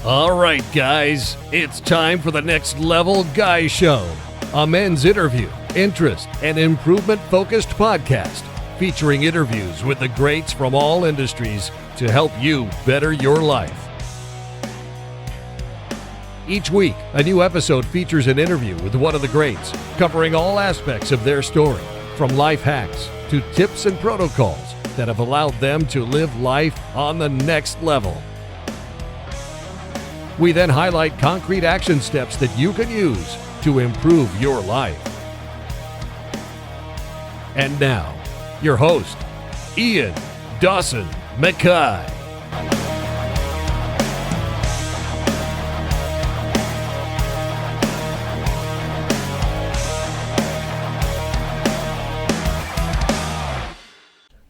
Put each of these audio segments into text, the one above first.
All right, guys, it's time for the Next Level Guy Show, a men's interview, interest, and improvement-focused podcast featuring interviews with the greats from all industries to help you better your life. Each week, a new episode features an interview with one of the greats, covering all aspects of their story, from life hacks to tips and protocols that have allowed them to live life on the next level. We then highlight concrete action steps that you can use to improve your life. And now, your host, Ian Dawson Mackay.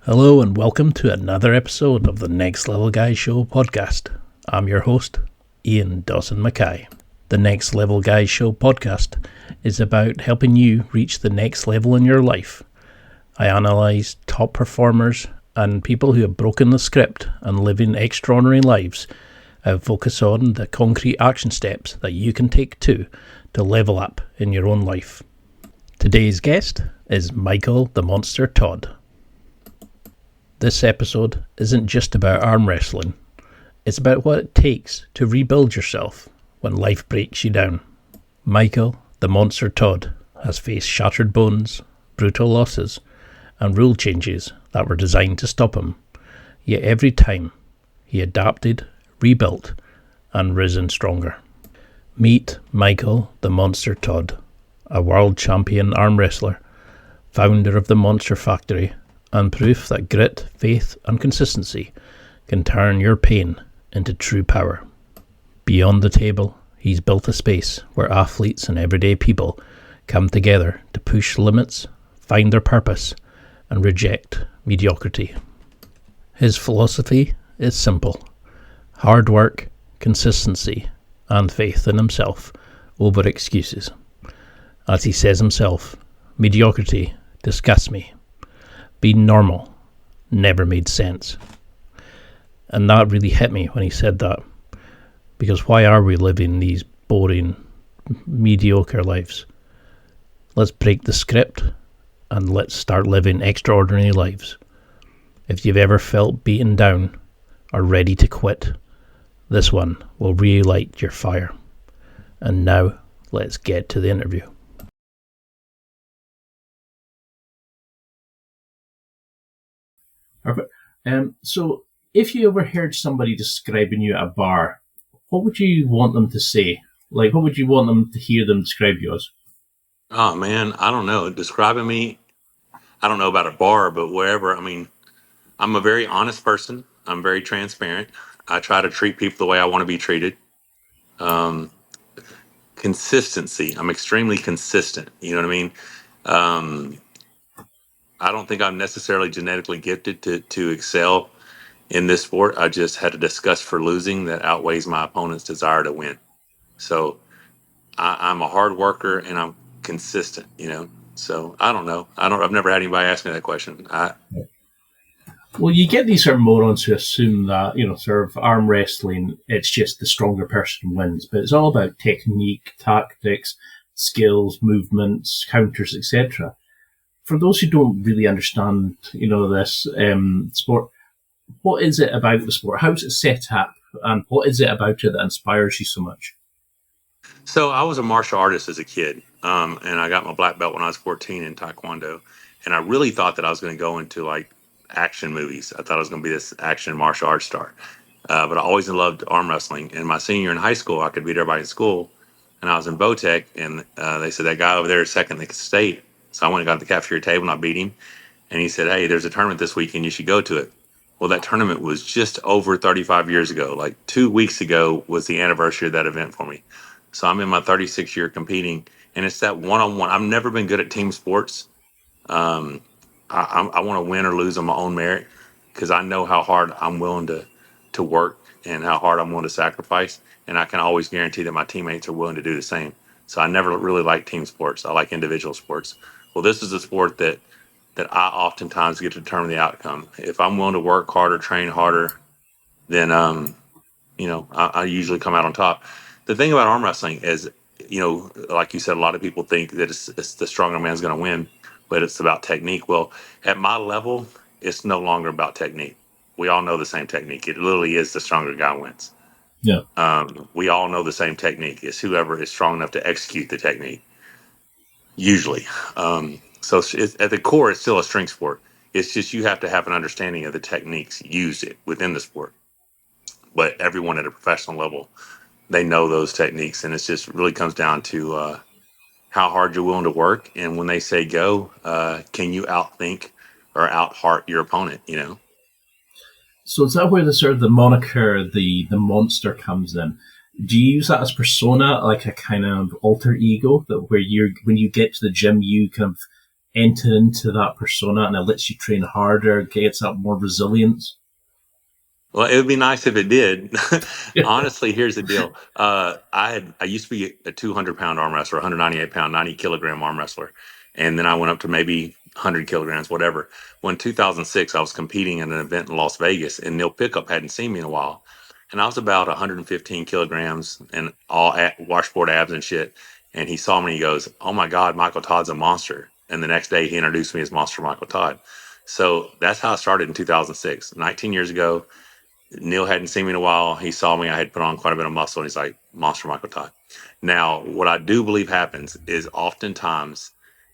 Hello and welcome to another episode of the Next Level Guy Show podcast. I'm your host, Ian Dawson Mackay. The Next Level Guy Show podcast is about helping you reach the next level in your life. I analyse top performers and people who have broken the script and living extraordinary lives. I focus on the concrete action steps that you can take to level up in your own life. Today's guest is Michael the Monster Todd. This episode isn't just about arm wrestling. It's about what it takes to rebuild yourself when life breaks you down. Michael, the Monster Todd, has faced shattered bones, brutal losses, and rule changes that were designed to stop him. Yet every time, he adapted, rebuilt, and risen stronger. Meet Michael, the Monster Todd, a world champion arm wrestler, founder of the Monster Factory, and proof that grit, faith, and consistency can turn your pain into true power. Beyond the table, he's built a space where athletes and everyday people come together to push limits, find their purpose, and reject mediocrity. His philosophy is simple: hard work, consistency, and faith in himself over excuses. As he says himself, mediocrity disgusts me. Being normal never made sense. And that really hit me when he said that. Because why are we living these boring, mediocre lives? Let's break the script and let's start living extraordinary lives. If you've ever felt beaten down or ready to quit, this one will relight your fire. And now, let's get to the interview. So, if you ever heard somebody describing you at a bar, what would you want them to say? Like, what would you want them to hear them describe you as? Oh man, I don't know. Describing me, I don't know about a bar, but wherever. I mean, I'm a very honest person. I'm very transparent. I try to treat people the way I want to be treated. Um, Consistency. I'm extremely consistent. You know what I mean? Um, I don't think I'm necessarily genetically gifted to excel in this sport. I just had a disgust for losing that outweighs my opponent's desire to win. So I'm a hard worker and I'm consistent, you know. So I don't know. I've never had anybody ask me that question. Well, you get these sort of morons who assume that, sort of arm wrestling, it's just the stronger person wins, but it's all about technique, tactics, skills, movements, counters, etc. For those who don't really understand, this sport, what is it about the sport? How's it set up? And what is it about it that inspires you so much? So I was a martial artist as a kid, and I got my black belt when I was 14 in Taekwondo. And I really thought that I was going to go into like action movies. I thought I was going to be this action martial arts star. But I always loved arm wrestling. And my senior year in high school, I could beat everybody in school. And I was in Botech, and they said that guy over there is second in the state. So I went and got to the cafeteria table and I beat him. And he said, "Hey, there's a tournament this weekend. You should go to it." Well, that tournament was just over 35 years ago. Like 2 weeks ago was the anniversary of that event for me. So I'm in my 36th year competing, and it's that one-on-one. I've never been good at team sports. Um, I want to win or lose on my own merit because I know how hard I'm willing to work and how hard I'm willing to sacrifice, and I can always guarantee that my teammates are willing to do the same. So I never really like team sports. I like individual sports. Well, this is a sport that I oftentimes get to determine the outcome. If I'm willing to work harder, train harder, then I usually come out on top. The thing about arm wrestling is, like you said, a lot of people think that it's the stronger man's going to win, but it's about technique. Well, at my level, it's no longer about technique. We all know the same technique. It literally is the stronger guy wins. Yeah. We all know the same technique. It's whoever is strong enough to execute the technique, usually. So at the core, it's still a strength sport. It's just you have to have an understanding of the techniques used within the sport. But everyone at a professional level, they know those techniques, and it just really comes down to how hard you're willing to work. And when they say go, can you outthink or out-heart your opponent, So is that where the sort of the moniker, the monster comes in? Do you use that as persona, like a kind of alter ego, that where when you get to the gym, you kind of enter into that persona and it lets you train harder, gets up more resilience? Well, it would be nice if it did. Honestly, here's the deal. I used to be a 200-pound arm wrestler, 198-pound, 90-kilogram arm wrestler, and then I went up to maybe 100 kilograms, whatever. Well, in 2006, I was competing in an event in Las Vegas, and Neil Pickup hadn't seen me in a while, and I was about 115 kilograms and all washboard abs and shit. And he saw me, and he goes, "Oh my God, Michael Todd's a monster." And the next day, he introduced me as Monster Michael Todd. So that's how I started in 2006, 19 years ago. Neil hadn't seen me in a while. He saw me. I had put on quite a bit of muscle, and he's like, "Monster Michael Todd." Now, what I do believe happens is oftentimes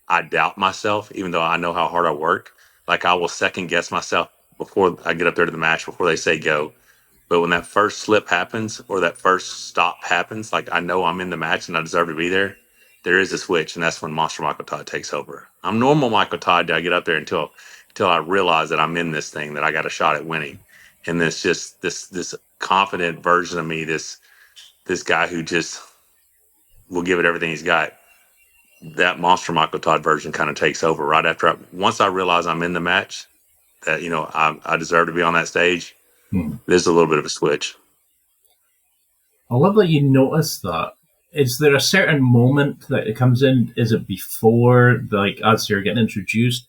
I doubt myself, even though I know how hard I work. Like, I will second guess myself before I get up there to the match, before they say go. But when that first slip happens or that first stop happens, like I know I'm in the match and I deserve to be there, there is a switch, and that's when Monster Michael Todd takes over. I'm normal Michael Todd till I get up there until I realize that I'm in this thing, that I got a shot at winning. And it's just this confident version of me, this guy who just will give it everything he's got. That Monster Michael Todd version kind of takes over right after once I realize I'm in the match, that I deserve to be on that stage. There's a little bit of a switch. I love that you notice that. Is there a certain moment that it comes in? Is it before, like, as you're getting introduced?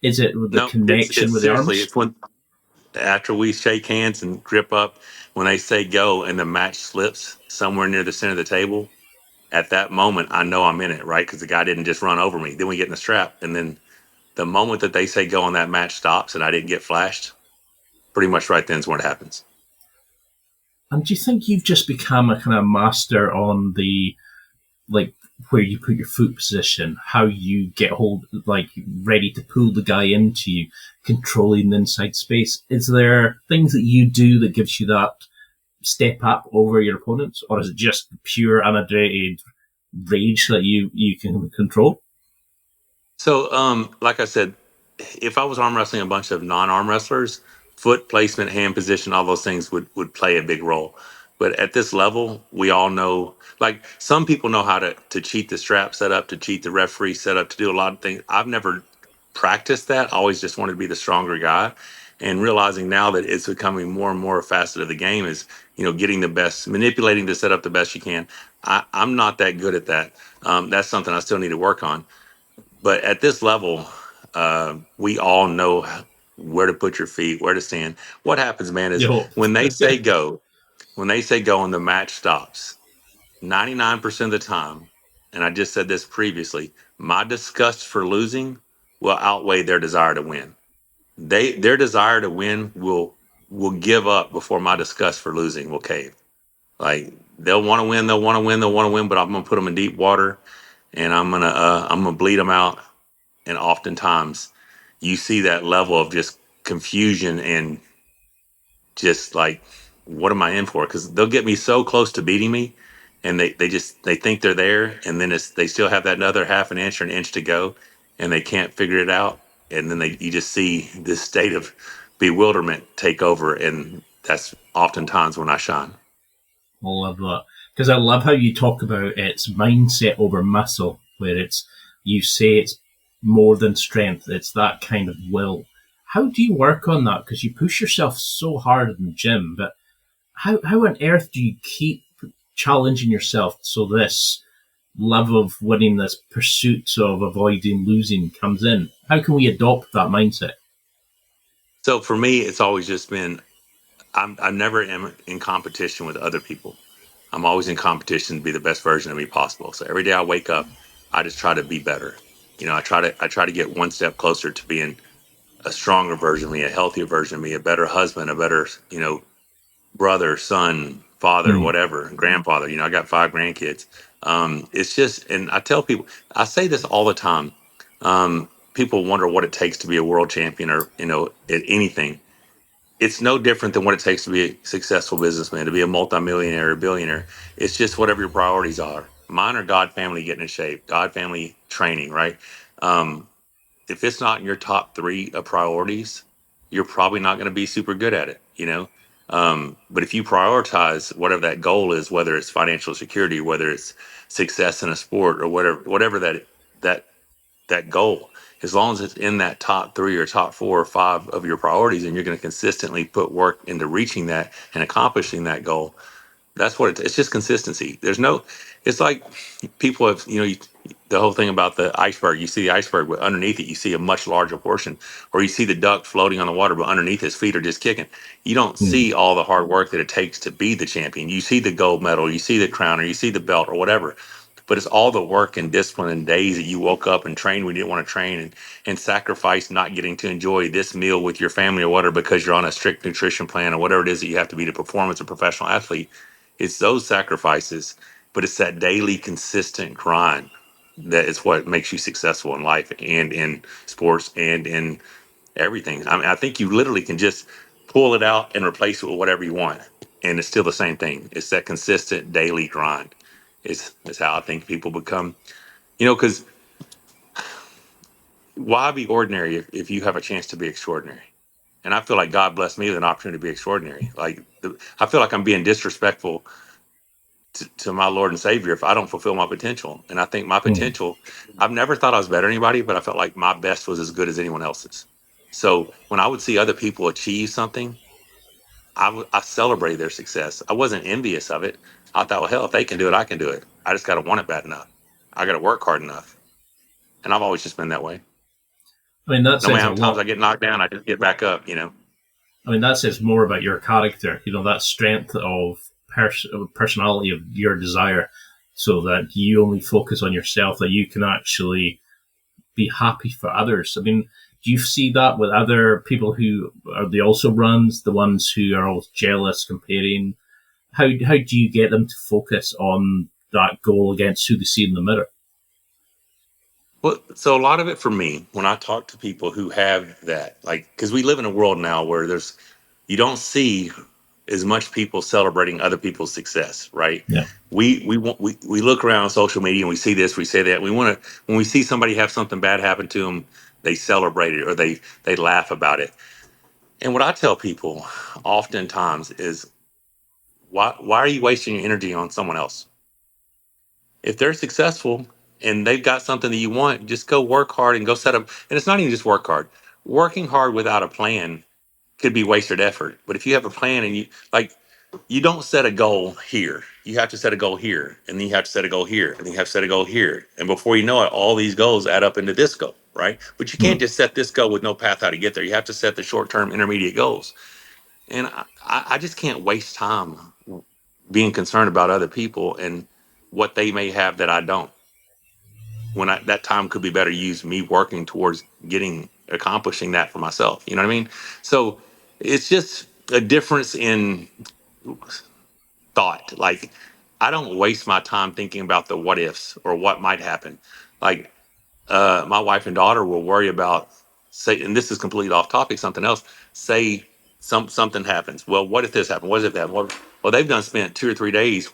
Is it the connection with the arms? It's when after we shake hands and grip up, when they say go and the match slips somewhere near the center of the table, at that moment, I know I'm in it, right? Because the guy didn't just run over me. Then we get in the strap. And then the moment that they say go and that match stops and I didn't get flashed, pretty much right then is when it happens. And do you think you've just become a kind of master on the, like, where you put your foot position, how you get hold, like, ready to pull the guy into you, controlling the inside space? Is there things that you do that gives you that step up over your opponents, or is it just pure unadulterated rage that you can control? So, like I said, if I was arm wrestling a bunch of non-arm wrestlers, foot placement, hand position, all those things would play a big role. But at this level, we all know, like, some people know how to cheat the strap setup, to cheat the referee setup, to do a lot of things. I've never practiced that. I always just wanted to be the stronger guy. And realizing now that it's becoming more and more a facet of the game is, getting the best, manipulating the setup the best you can. I'm not that good at that. That's something I still need to work on. But at this level, we all know where to put your feet, where to stand. What happens, man, is when they say go and the match stops, 99% of the time, and I just said this previously, my disgust for losing will outweigh their desire to win. Their desire to win will give up before my disgust for losing will cave. Like, they'll want to win, but I'm gonna put them in deep water, and I'm gonna bleed them out. And oftentimes, you see that level of just confusion and just like, what am I in for? Because they'll get me so close to beating me, and they think they're there, and then they still have that another half an inch or an inch to go, and they can't figure it out, and then you just see this state of bewilderment take over, and that's oftentimes when I shine. I love that, because I love how you talk about it's mindset over muscle, where you say it's more than strength, it's that kind of will. How do you work on that? Because you push yourself so hard in the gym, but how on earth do you keep challenging yourself so this love of winning, this pursuit of avoiding losing comes in? How can we adopt that mindset? So for me, it's always just been, I never am in competition with other people. I'm always in competition to be the best version of me possible. So every day I wake up, I just try to be better. I try to get one step closer to being a stronger version of me, a healthier version of me, a better husband, a better, brother, son, father, Mm. whatever, grandfather. I got 5 grandkids. It's just, and I tell people, I say this all the time. People wonder what it takes to be a world champion or, at anything. It's no different than what it takes to be a successful businessman, to be a multimillionaire or billionaire. It's just whatever your priorities are. Mine are God, family, getting in shape, God, family, training, right? Um, if it's not in your top three of priorities, you're probably not going to be super good at it. But if you prioritize whatever that goal is, whether it's financial security, whether it's success in a sport, or whatever that that goal, as long as it's in that top three or top 4 or 5 of your priorities, and you're going to consistently put work into reaching that and accomplishing that goal, that's what it's just consistency. It's like people have, the whole thing about the iceberg. You see the iceberg, but underneath it, you see a much larger portion, or you see the duck floating on the water, but underneath his feet are just kicking. You don't Mm. see all the hard work that it takes to be the champion. You see the gold medal, you see the crown, or you see the belt, or whatever. But it's all the work and discipline and days that you woke up and trained when you didn't want to train, and sacrifice not getting to enjoy this meal with your family or whatever because you're on a strict nutrition plan or whatever it is that you have to be to perform as a professional athlete. It's those sacrifices, but it's that daily consistent grind that is what makes you successful in life and in sports and in everything. I mean, I think you literally can just pull it out and replace it with whatever you want, and it's still the same thing. It's that consistent daily grind. Is how I think people become. Because why be ordinary if you have a chance to be extraordinary? And I feel like God blessed me with an opportunity to be extraordinary. I feel like I'm being disrespectful to my Lord and Savior if I don't fulfill my potential. And I think my Mm. potential, I've never thought I was better than anybody, but I felt like my best was as good as anyone else's. So when I would see other people achieve something, I celebrated their success. I wasn't envious of it. I thought, well, hell, if they can do it, I can do it. I just got to want it bad enough. I got to work hard enough. And I've always just been that way. I mean, that No matter says how a many times lot. I get knocked down, I just get back up. I mean, that says more about your character, that strength of personality of your desire, so that you only focus on yourself, that you can actually be happy for others. I mean, do you see that with other people who are the also runs, the ones who are always jealous, comparing? How do you get them to focus on that goal against who they see in the mirror? Well, so a lot of it for me, when I talk to people who have that, like, because we live in a world now where you don't see as much people celebrating other people's success, right? Yeah. We look around on social media and we see this, we say that. We want to, when we see somebody have something bad happen to them, they celebrate it or they laugh about it. And what I tell people oftentimes is, why are you wasting your energy on someone else? If they're successful and they've got something that you want, just go work hard and go set up. And it's not even just work hard. Working hard without a plan could be wasted effort. But if you have a plan and you don't set a goal here. You have to set a goal here, and then you have to set a goal here, and then you have to set a goal here. And before you know it, all these goals add up into this goal, right? But you can't Mm. just set this goal with no path how to get there. You have to set the short-term, intermediate goals. And I just can't waste time being concerned about other people and what they may have that I don't. That time could be better used me working towards accomplishing that for myself. You know what I mean? So it's just a difference in thought. Like, I don't waste my time thinking about the what ifs or what might happen. Like, my wife and daughter will worry about, say, and this is completely off topic, something else. Say something happens. Well, what if this happened? What if that? Well, they've done spent 2 or 3 days.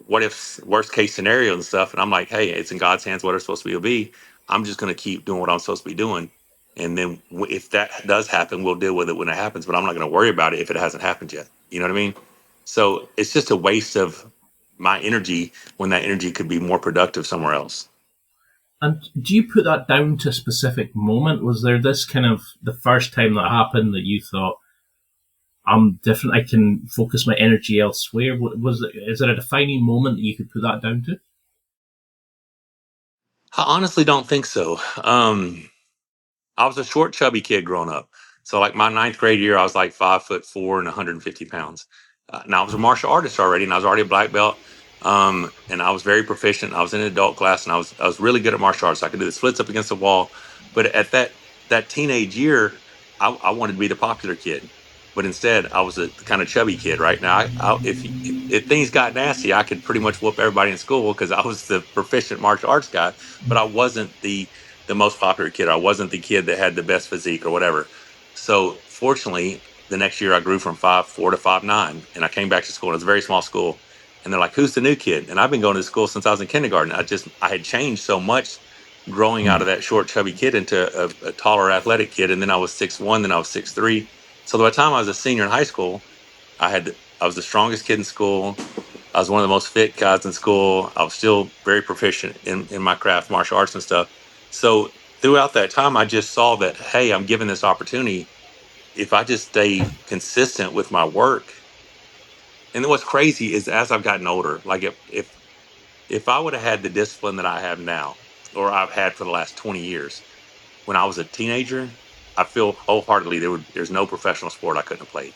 What if worst case scenario and stuff? And I'm like, hey, it's in God's hands. What it's supposed to be will be. I'm just going to keep doing what I'm supposed to be doing. And then if that does happen, we'll deal with it when it happens. But I'm not going to worry about it if it hasn't happened yet. You know what I mean? So it's just a waste of my energy when that energy could be more productive somewhere else. And do you put that down to a specific moment? Was there this kind of the first time that happened that you thought, I'm different, I can focus my energy elsewhere? Is there a defining moment that you could put that down to? I honestly don't think so. I was a short, chubby kid growing up. So like my ninth grade year, I was like 5'4" and 150 pounds. Now I was a martial artist already, and I was already a black belt. And I was very proficient. I was in an adult class, and I was really good at martial arts. I could do the splits up against the wall. But at that teenage year, I wanted to be the popular kid. But instead, I was a kind of chubby kid. Right now, if things got nasty, I could pretty much whoop everybody in school because I was the proficient martial arts guy. But I wasn't the most popular kid. I wasn't the kid that had the best physique or whatever. So fortunately, the next year I grew from 5'4" to 5'9", and I came back to school. It was a very small school, and they're like, "Who's the new kid?" And I've been going to school since I was in kindergarten. I had changed so much growing out of that short, chubby kid into a taller, athletic kid, and then I was 6'1", then I was 6'3". So by the time I was a senior in high school, I was the strongest kid in school. I was one of the most fit guys in school. I was still very proficient in my craft, martial arts and stuff. So throughout that time, I just saw that, hey, I'm given this opportunity if I just stay consistent with my work. And then what's crazy is as I've gotten older, like if I would have had the discipline that I have now, or I've had for the last 20 years, when I was a teenager, I feel wholeheartedly there's no professional sport I couldn't have played.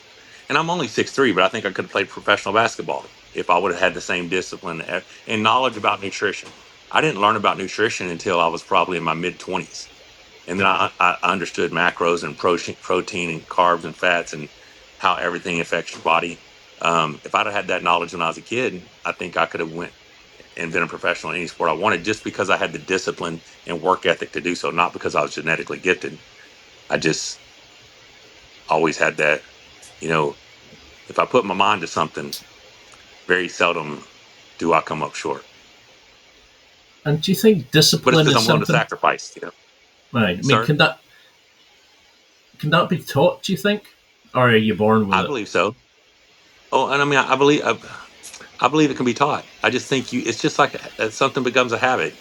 And I'm only 6'3", but I think I could have played professional basketball if I would have had the same discipline and knowledge about nutrition. I didn't learn about nutrition until I was probably in my mid-20s. And then I understood macros and protein and carbs and fats and how everything affects your body. If I'd have had that knowledge when I was a kid, I think I could have went and been a professional in any sport I wanted, just because I had the discipline and work ethic to do so, not because I was genetically gifted. I just always had that, if I put my mind to something, very seldom do I come up short. And do you think But it's discipline because is I'm willing to something? sacrifice. Right. I mean, Sir, can that be taught? Do you think, or are you born with I it? believe so. Oh, and I mean, I believe it can be taught. I just think it's just like something becomes a habit.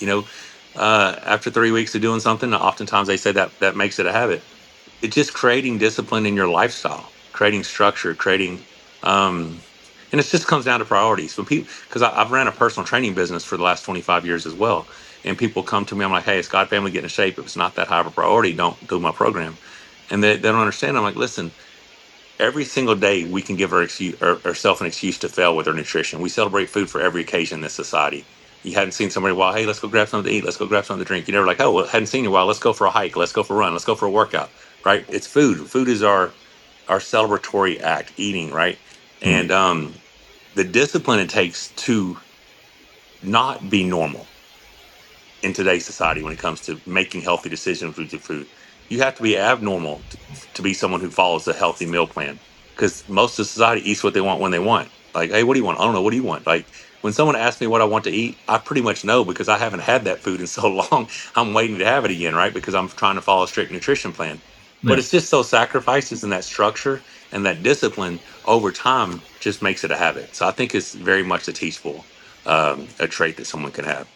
After 3 weeks of doing something, oftentimes they say that makes it a habit. It's just creating discipline in your lifestyle, creating structure, um, and it just comes down to priorities. When people, because I've ran a personal training business for the last 25 years as well, and people come to me, I'm like, "Hey, it's God family getting in shape. If it's not that high of a priority, don't do my program." And they don't understand. I'm like, listen, every single day we can give ourselves an excuse to fail with our nutrition. We celebrate food for every occasion in this society. You hadn't seen somebody in a while. Hey, let's go grab something to eat. Let's go grab something to drink. You never like, oh, well, hadn't seen you in a while. Let's go for a hike. Let's go for a run. Let's go for a workout. Right? It's food. Food is our celebratory act, eating. Right? And the discipline it takes to not be normal in today's society when it comes to making healthy decisions with your food. You have to be abnormal to be someone who follows a healthy meal plan, because most of society eats what they want when they want. Like, hey, what do you want? I don't know. What do you want? Like, when someone asks me what I want to eat, I pretty much know because I haven't had that food in so long. I'm waiting to have it again, right? Because I'm trying to follow a strict nutrition plan. But Yeah. it's just those sacrifices and that structure and that discipline over time just makes it a habit. So I think it's very much a teachable, a trait that someone can have.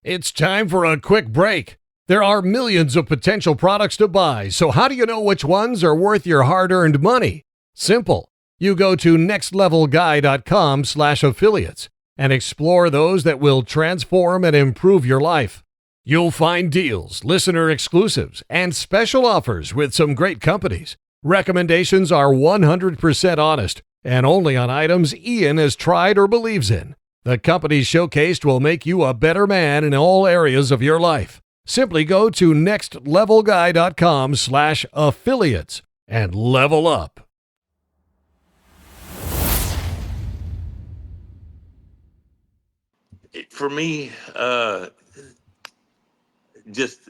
It's time for a quick break. There are millions of potential products to buy, so how do you know which ones are worth your hard-earned money? Simple. You go to nextlevelguy.com/affiliates and explore those that will transform and improve your life. You'll find deals, listener exclusives, and special offers with some great companies. Recommendations are 100% honest and only on items Ian has tried or believes in. The companies showcased will make you a better man in all areas of your life. Simply go to nextlevelguy.com/affiliates and level up. For me, just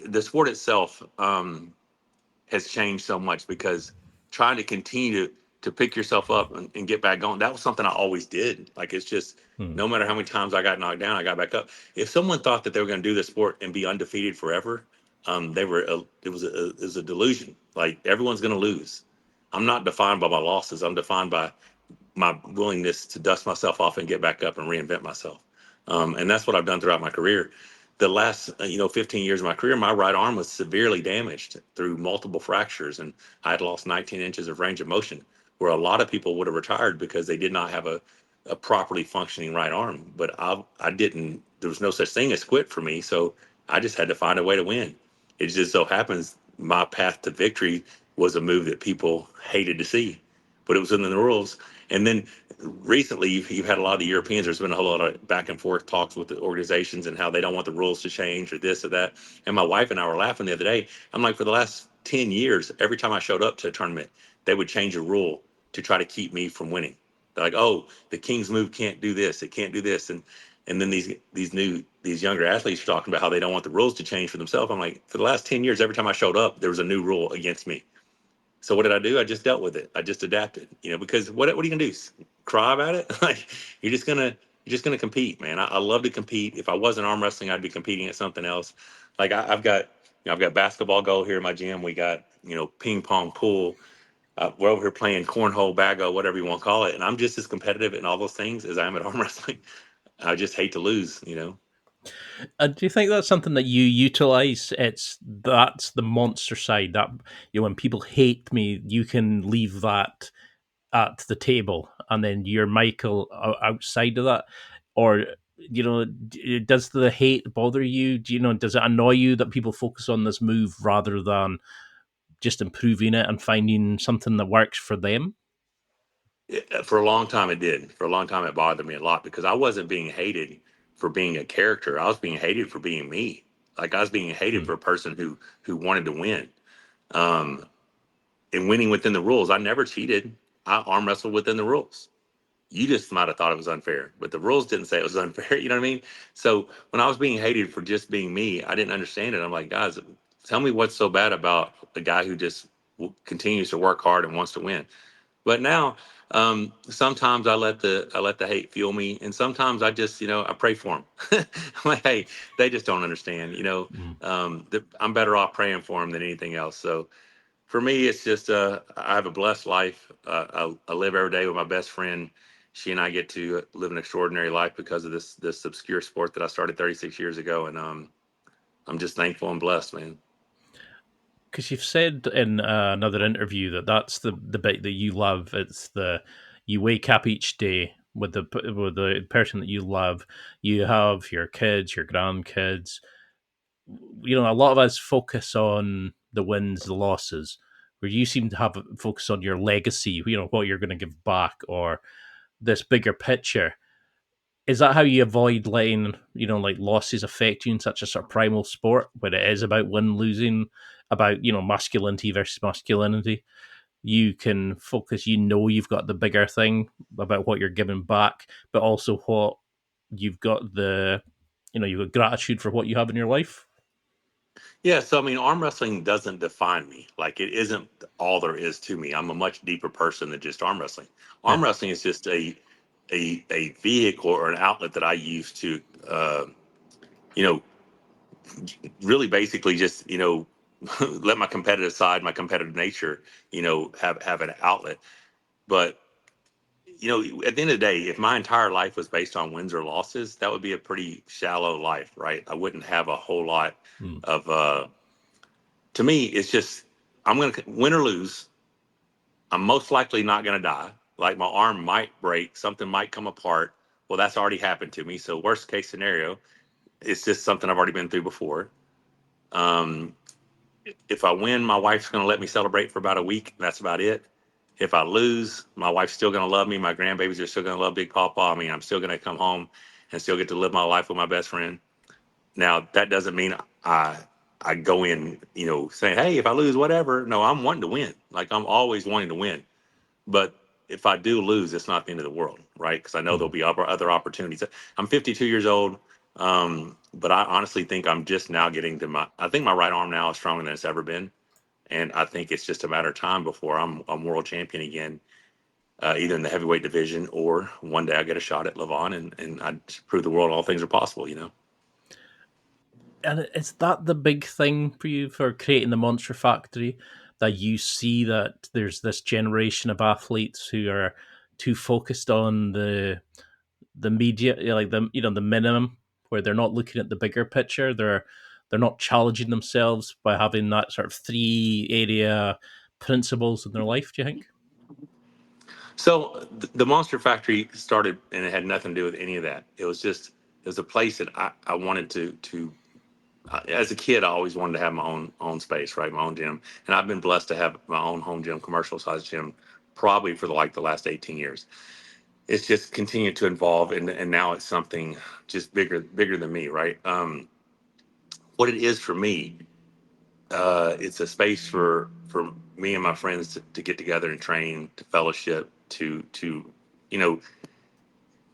the sport itself has changed so much, because trying to continue to pick yourself up and get back going, that was something I always did. Like, it's just, no matter how many times I got knocked down, I got back up. If someone thought that they were going to do the sport and be undefeated forever, it was a delusion. Like, everyone's going to lose. I'm not defined by my losses. I'm defined by my willingness to dust myself off and get back up and reinvent myself. And that's what I've done throughout my career. The last 15 years of my career, my right arm was severely damaged through multiple fractures, and I had lost 19 inches of range of motion, where a lot of people would have retired because they did not have a properly functioning right arm. But I didn't. There was no such thing as quit for me, so I just had to find a way to win. It just so happens my path to victory was a move that people hated to see, but it was in the rules. And then recently, you've had a lot of the Europeans. There's been a whole lot of back and forth talks with the organizations and how they don't want the rules to change or this or that. And my wife and I were laughing the other day. I'm like, for the last 10 years, every time I showed up to a tournament, they would change a rule to try to keep me from winning. They're like, oh, the king's move can't do this. It can't do this. And then these younger athletes are talking about how they don't want the rules to change for themselves. I'm like, for the last 10 years, every time I showed up, there was a new rule against me. So what did I do? I just dealt with it. I just adapted, because what are you gonna do? Cry about it? Like you're just gonna compete, man. I love to compete. If I wasn't arm wrestling, I'd be competing at something else. Like I've got basketball goal here in my gym. We got ping pong, pool. We're over here playing cornhole, bago, whatever you want to call it, and I'm just as competitive in all those things as I am at arm wrestling. I just hate to lose. Do you think that's something that you utilize? That's the monster side. That when people hate me, you can leave that at the table, and then you're Michael outside of that, or does the hate bother you? Does it annoy you that people focus on this move rather than just improving it and finding something that works for them? For a long time, it did. For a long time, it bothered me a lot because I wasn't being hated for being a character. I was being hated for being me. Like I was being hated Hmm. for a person who wanted to win, um, and winning within the rules. I never cheated. I arm wrestled within the rules. You just might have thought it was unfair, but the rules didn't say it was unfair. You know what I mean? So when I was being hated for just being me, I didn't understand it. I'm like, guys, tell me what's so bad about the guy who just continues to work hard and wants to win. But now, sometimes I let the hate fuel me, and sometimes I just I pray for them. I'm like, hey, they just don't understand. Mm. I'm better off praying for them than anything else. So for me, it's just I have a blessed life. I live every day with my best friend. She and I get to live an extraordinary life because of this obscure sport that I started 36 years ago, and I'm just thankful and blessed, man. Because you've said in another interview that that's the bit that you love. It's the you wake up each day with the person that you love. You have your kids, your grandkids. A lot of us focus on the wins, the losses, where you seem to have a focus on your legacy. What you're going to give back, or this bigger picture. Is that how you avoid letting like losses affect you in such a sort of primal sport where it is about win losing, about masculinity versus masculinity? You can focus. You've got the bigger thing about what you're giving back, but also what you've got you've got gratitude for what you have in your life. Yeah, so I mean, arm wrestling doesn't define me. Like it isn't all there is to me. I'm a much deeper person than just arm wrestling. Yeah. Arm wrestling is just a vehicle or an outlet that I use to, you know, really basically just let my competitive side, my competitive nature, have an outlet. But at the end of the day, if my entire life was based on wins or losses, that would be a pretty shallow life, right? I wouldn't have a whole lot Mm. of. To me, it's just I'm going to win or lose. I'm most likely not going to die. Like my arm might break, something might come apart. Well, that's already happened to me. So worst case scenario, it's just something I've already been through before. Um, if I win, my wife's going to let me celebrate for about a week. That's about it. If I lose, my wife's still going to love me. My grandbabies are still going to love Big Papa. I mean, I'm still going to come home and still get to live my life with my best friend. Now, that doesn't mean I go in, saying, "Hey, if I lose, whatever." No, I'm wanting to win. Like I'm always wanting to win. But if I do lose, it's not the end of the world, right? Because I know there'll Mm. be other opportunities. I'm 52 years old, but I honestly think I'm just now getting to my. I think my right arm now is stronger than it's ever been, and I think it's just a matter of time before I'm world champion again, either in the heavyweight division or one day I get a shot at Levon and I prove the world all things are possible. And is that the big thing for you for creating the Monster Factory? That you see that there's this generation of athletes who are too focused on the media, like the minimum, where they're not looking at the bigger picture. They're not challenging themselves by having that sort of three area principles in their life. Do you think? So the Monster Factory started, and it had nothing to do with any of that. It was a place that I wanted to. As a kid, I always wanted to have my own space, right? My own gym, and I've been blessed to have my own home gym, commercial size gym, probably for the last 18 years. It's just continued to evolve, and now it's something just bigger than me, right? What it is for me, it's a space for me and my friends to get together and train, to fellowship, to you know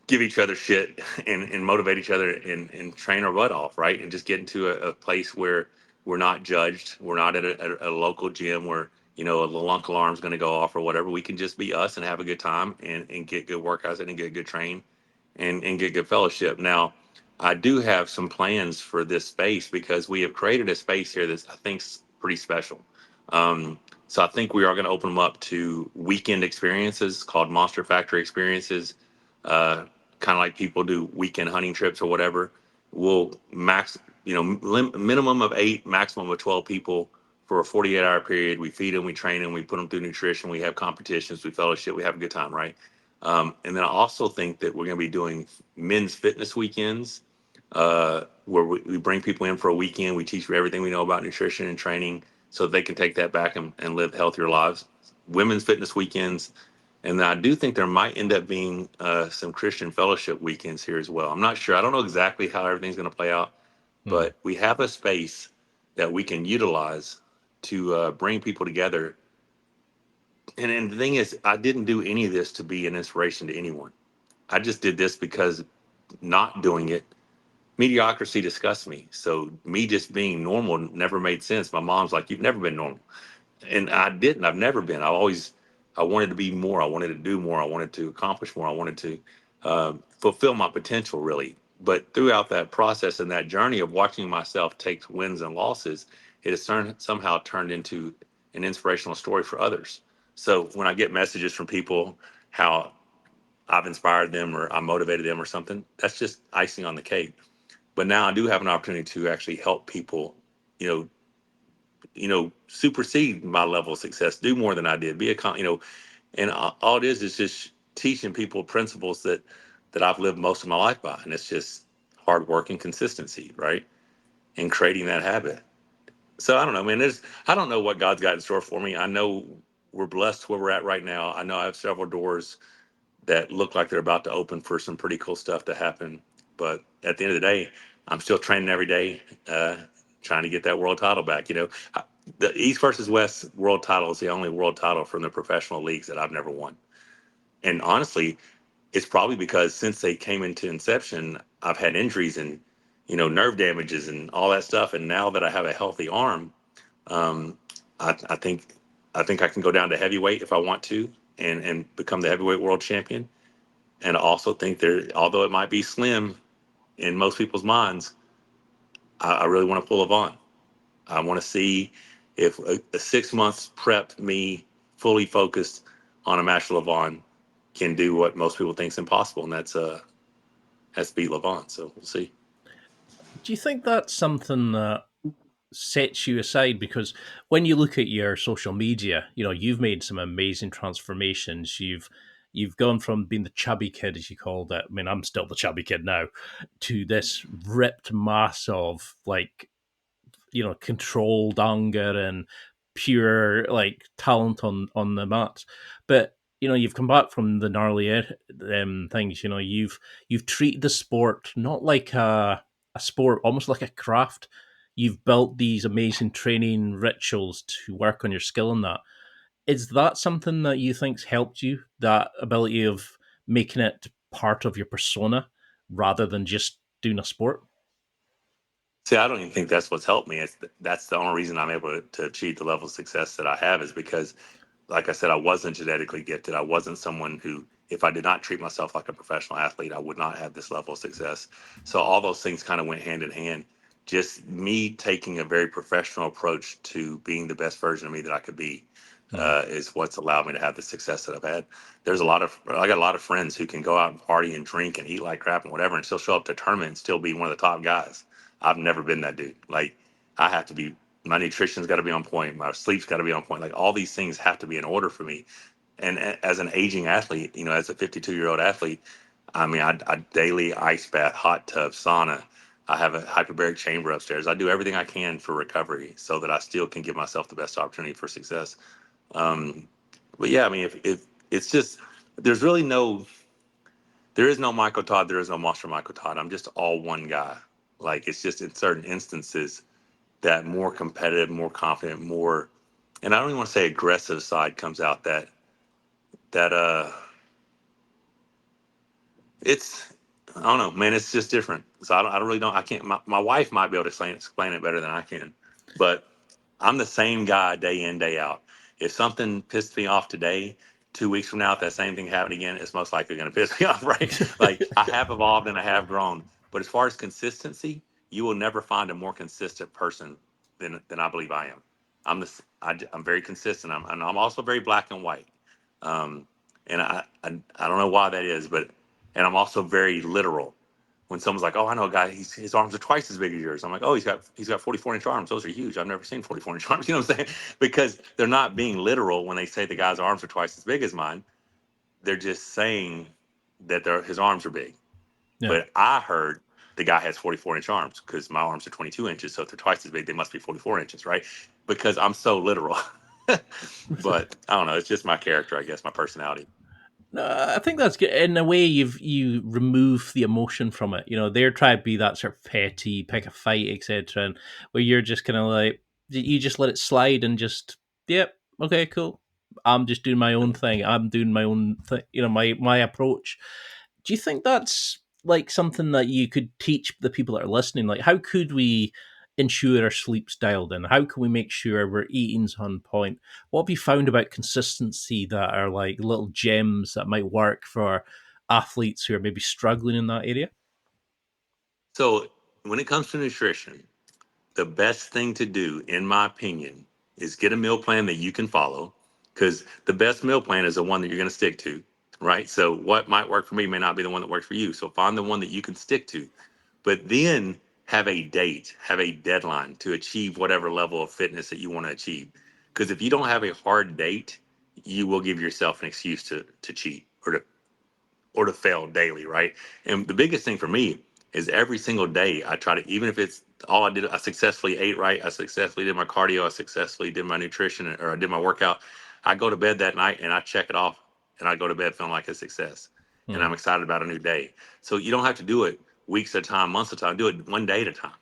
give each other shit and motivate each other and train our butt off, right? And just get into a place where we're not judged. We're not at a local gym where, a little lunk alarm's going to go off or whatever. We can just be us and have a good time and get good workouts and get good train and get good fellowship. Now, I do have some plans for this space because we have created a space here that's I think's pretty special. So I think we are going to open them up to weekend experiences called Monster Factory experiences, kind of like people do weekend hunting trips or whatever. We'll max, minimum of 8, maximum of 12 people for a 48-hour period. We feed them, we train them, we put them through nutrition, we have competitions, we fellowship, we have a good time, right? And then I also think that we're going to be doing men's fitness weekends, where we bring people in for a weekend. We teach them everything we know about nutrition and training so they can take that back and live healthier lives. Women's fitness weekends. And I do think there might end up being some Christian fellowship weekends here as well. I'm not sure. I don't know exactly how everything's going to play out, but we have a space that we can utilize to bring people together. And the thing is, I didn't do any of this to be an inspiration to anyone. I just did this because not doing it, mediocrity disgusts me. So me just being normal never made sense. My mom's like, "You've never been normal." And I didn't. I've never been. I wanted to be more. I wanted to do more. I wanted to accomplish more. I wanted to fulfill my potential, really. But throughout that process and that journey of watching myself take wins and losses, it has somehow turned into an inspirational story for others. So when I get messages from people how I've inspired them or I motivated them or something, that's just icing on the cake. But now I do have an opportunity to actually help people, you know, supersede my level of success, do more than I did, and all it is just teaching people principles that I've lived most of my life by, and it's just hard work and consistency, right, and creating that habit. So I don't know, man. I don't know what God's got in store for me. I know we're blessed where we're at right now. I know I have several doors that look like they're about to open for some pretty cool stuff to happen. But at the end of the day, I'm still training every day, trying to get that world title back. The East versus West world title is the only world title from the professional leagues that I've never won. And honestly, it's probably because since they came into inception, I've had injuries and, nerve damages and all that stuff. And now that I have a healthy arm, um, I think I can go down to heavyweight if I want to and become the heavyweight world champion. And I also think although it might be slim in most people's minds, I really want to pull Levon. I want to see if a 6 months prep me fully focused on a match Levon can do what most people think is impossible, and that's beat Levon. So we'll see. Do you think that's something that sets you aside? Because when you look at your social media, you've made some amazing transformations. You've gone from being the chubby kid, as you called it. I mean, I'm still the chubby kid now, to this ripped mass of controlled anger and pure talent on the mat. But you've come back from the gnarly things. You've treated the sport not like a sport, almost like a craft. You've built these amazing training rituals to work on your skill in that. Is that something that you think's helped you? That ability of making it part of your persona rather than just doing a sport? See, I don't even think that's what's helped me. That's the only reason I'm able to achieve the level of success that I have is because, like I said, I wasn't genetically gifted. I wasn't someone who, if I did not treat myself like a professional athlete, I would not have this level of success. So all those things kind of went hand in hand. Just me taking a very professional approach to being the best version of me that I could be is what's allowed me to have the success that I've had. I got a lot of friends who can go out and party and drink and eat like crap and whatever and still show up to tournament and still be one of the top guys. I've never been that dude. Like, I have to be, my nutrition's got to be on point. My sleep's got to be on point. Like, all these things have to be in order for me And as an aging athlete, as a 52-year-old athlete, I mean, I daily ice bath, hot tub, sauna. I have a hyperbaric chamber upstairs. I do everything I can for recovery so that I still can give myself the best opportunity for success. Um, but yeah, I mean, if it's just, there's really there is no Michael Todd, there is no Monster Michael Todd. I'm just all one guy. Like, it's just in certain instances that more competitive, more confident, more, and I don't even want to say aggressive side comes out that it's, I don't know, man, it's just different. So I really don't, I can't, my wife might be able to explain it better than I can, but I'm the same guy day in, day out. If something pissed me off today, 2 weeks from now, if that same thing happened again, it's most likely going to piss me off, right? Like, I have evolved and I have grown. But as far as consistency, you will never find a more consistent person than I believe I am. I'm very consistent. I'm also very black and white. Um, and I don't know why that is, and I'm also very literal. When someone's like, "Oh, I know a guy. His arms are twice as big as yours," I'm like, "Oh, he's got 44-inch arms. Those are huge. I've never seen 44-inch arms." You know what I'm saying? Because they're not being literal when they say the guy's arms are twice as big as mine. They're just saying that his arms are big. Yeah. But I heard the guy has 44-inch arms because my arms are 22 inches. So if they're twice as big, they must be 44 inches, right? Because I'm so literal. But I don't know. It's just my character, I guess, my personality. No, I think that's good. In a way, you remove the emotion from it. They're trying to be that sort of petty, pick a fight, etc. And where you're just kind of like, you just let it slide and just, yep, okay, cool. I'm just doing my own thing. I'm doing my own thing. My approach. Do you think that's like something that you could teach the people that are listening? Like, how could we ensure our sleep's dialed in? How can we make sure we're eating's on point? What have you found about consistency that are like little gems that might work for athletes who are maybe struggling in that area? So when it comes to nutrition, the best thing to do, in my opinion, is get a meal plan that you can follow, because the best meal plan is the one that you're going to stick to, right? So what might work for me may not be the one that works for you. So find the one that you can stick to, but then have a date, have a deadline to achieve whatever level of fitness that you want to achieve. Because if you don't have a hard date, you will give yourself an excuse to cheat or to fail daily, right? And the biggest thing for me is every single day I try to, even if it's all I did, I successfully ate right, I successfully did my cardio, I successfully did my nutrition, or I did my workout. I go to bed that night and I check it off, and I go to bed feeling like a success, and Hmm. I'm excited about a new day. So you don't have to do it weeks at a time, months at a time. Do it one day at a time.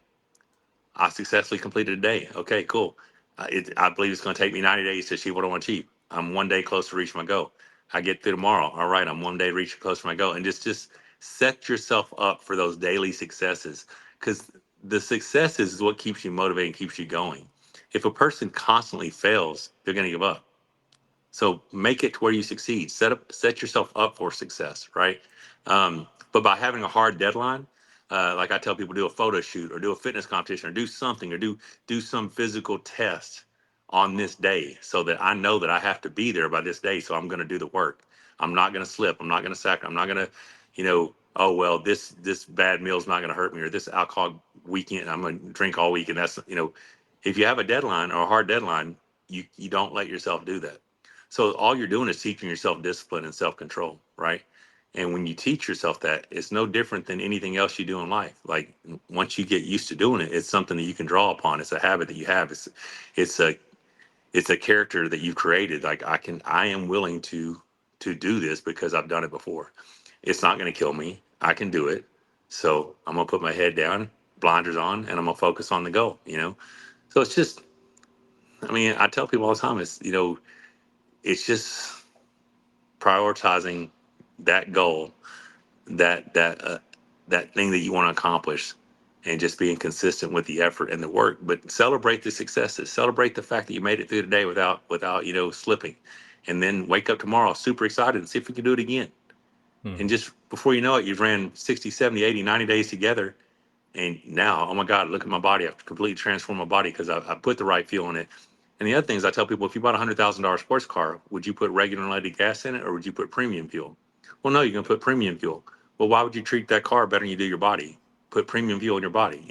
I successfully completed a day. Okay, cool. I believe it's going to take me 90 days to achieve what I want to achieve. I'm one day closer to reaching my goal. I get through tomorrow. All right, I'm one day reaching closer to my goal. And just set yourself up for those daily successes, because the successes is what keeps you motivated and keeps you going. If a person constantly fails, they're going to give up. So make it to where you succeed. Set yourself up for success, right? But by having a hard deadline, like I tell people, do a photo shoot or do a fitness competition or do something or do some physical test on this day, so that I know that I have to be there by this day. So I'm going to do the work. I'm not going to slip. I'm not going to sack. I'm not going to, oh well, this bad meal is not going to hurt me, or this alcohol weekend I'm going to drink all week. And that's, if you have a deadline or a hard deadline, you don't let yourself do that. So all you're doing is teaching yourself discipline and self-control, right? And when you teach yourself that, it's no different than anything else you do in life. Like, once you get used to doing it, it's something that you can draw upon. It's a habit that you have. It's a it's a character that you've created. Like, I am willing to do this because I've done it before. It's not going to kill me. I can do it. So I'm gonna put my head down, blinders on, and I'm gonna focus on the goal. So it's just, I mean, I tell people all the time, it's just prioritizing that goal, that thing that you want to accomplish, and just being consistent with the effort and the work. But celebrate the successes. Celebrate the fact that you made it through the day without slipping, and then wake up tomorrow super excited and see if we can do it again. Hmm. And just before you know it, you've ran 60, 70, 80, 90 days together. And now, oh my God, look at my body. I've completely transformed my body because I put the right fuel in it. And the other thing is, I tell people, if you bought $100,000 sports car, would you put regular unleaded gas in it, or would you put premium fuel? Well, no, you're going to put premium fuel. Well, why would you treat that car better than you do your body? Put premium fuel in your body.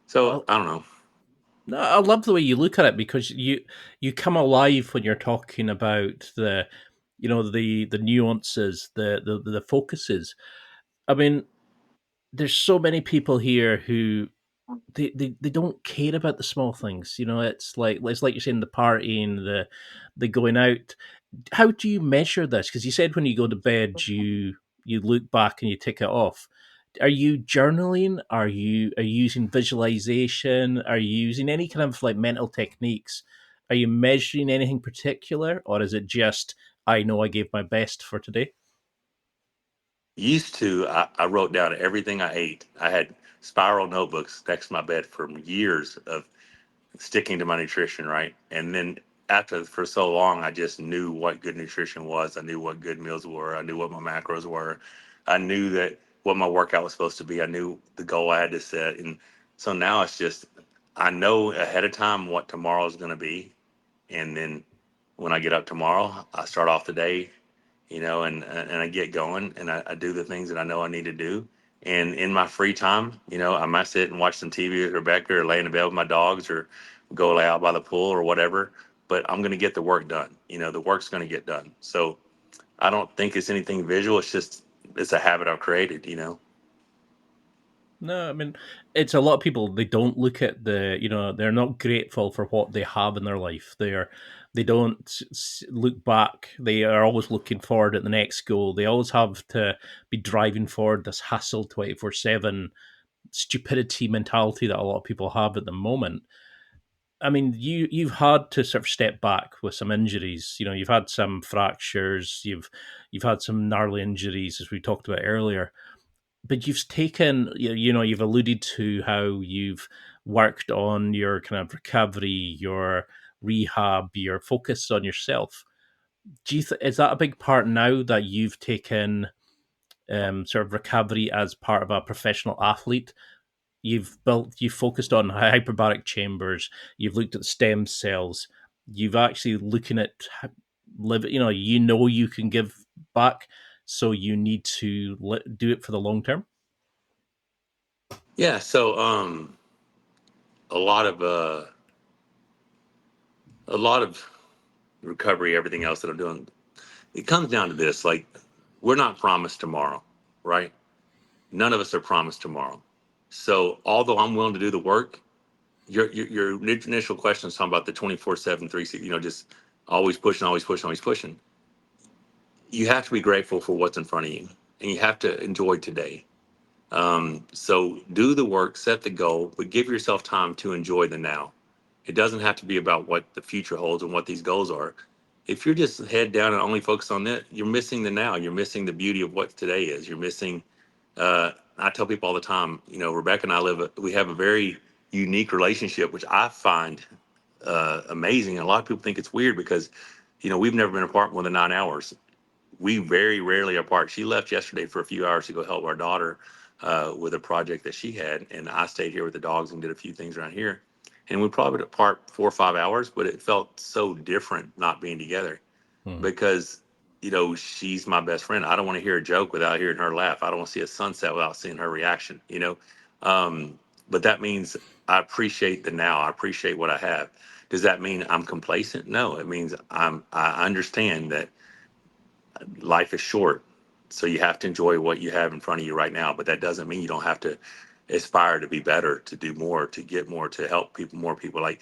So Well, I don't know. No, I love the way you look at it because you come alive when you're talking about the nuances, the focuses. I mean, there's so many people here who they don't care about the small things. It's like you're saying the partying, the going out. How do you measure this? Because you said when you go to bed, you look back and you tick it off. Are you journaling? Are you using visualization? Are you using any kind of like mental techniques? Are you measuring anything particular, or is it just I know I gave my best for today? Used to, I wrote down everything I ate. I had spiral notebooks next to my bed for years of sticking to my nutrition, right? And then after for so long, I just knew what good nutrition was. I knew what good meals were. I knew what my macros were. I knew that what my workout was supposed to be. I knew the goal I had to set. And so now it's just I know ahead of time what tomorrow is going to be, and then when I get up tomorrow, I start off the day, and I get going and I do the things that I know I need to do. And in my free time, I might sit and watch some TV with Rebecca or lay in the bed with my dogs or go lay out by the pool or whatever. But I'm going to get the work done. The work's going to get done. So I don't think it's anything visual. It's a habit I've created. No, I mean, it's a lot of people. They don't look at they're not grateful for what they have in their life. They don't look back. They are always looking forward at the next goal. They always have to be driving forward this hustle 24/7 stupidity mentality that a lot of people have at the moment. I mean, you've had to sort of step back with some injuries. You've had some fractures. You've had some gnarly injuries, as we talked about earlier, but you've taken you've alluded to how you've worked on your kind of recovery, your rehab, your focus on yourself. Is that a big part now that you've taken sort of recovery as part of a professional athlete? You've focused on hyperbaric chambers, you've looked at stem cells, you've actually looking at live, you can give back, so you need to do it for the long term. Yeah. So a lot of a lot of recovery, everything else that I'm doing, it comes down to this: like, we're not promised tomorrow, right? None of us are promised tomorrow. So although I'm willing to do the work, your initial question is talking about the 24/7, 360, just always pushing, always pushing, always pushing. You have to be grateful for what's in front of you, and you have to enjoy today. So do the work, set the goal, but give yourself time to enjoy the now. It doesn't have to be about what the future holds and what these goals are. If you're just head down and only focus on that, you're missing the now. You're missing the beauty of what today is. You're missing. I tell people all the time, Rebecca and I we have a very unique relationship, which I find amazing. And a lot of people think it's weird because, we've never been apart more than 9 hours. We very rarely are apart. She left yesterday for a few hours to go help our daughter with a project that she had, and I stayed here with the dogs and did a few things around here. And we probably been apart 4 or 5 hours, but it felt so different not being together Hmm. because she's my best friend. I don't want to hear a joke without hearing her laugh. I don't want to see a sunset without seeing her reaction. But that means I appreciate the now. I appreciate what I have. Does that mean I'm complacent? No, it means I understand that life is short, so you have to enjoy what you have in front of you right now. But that doesn't mean you don't have to aspire to be better, to do more, to get more, to help people, more people. Like,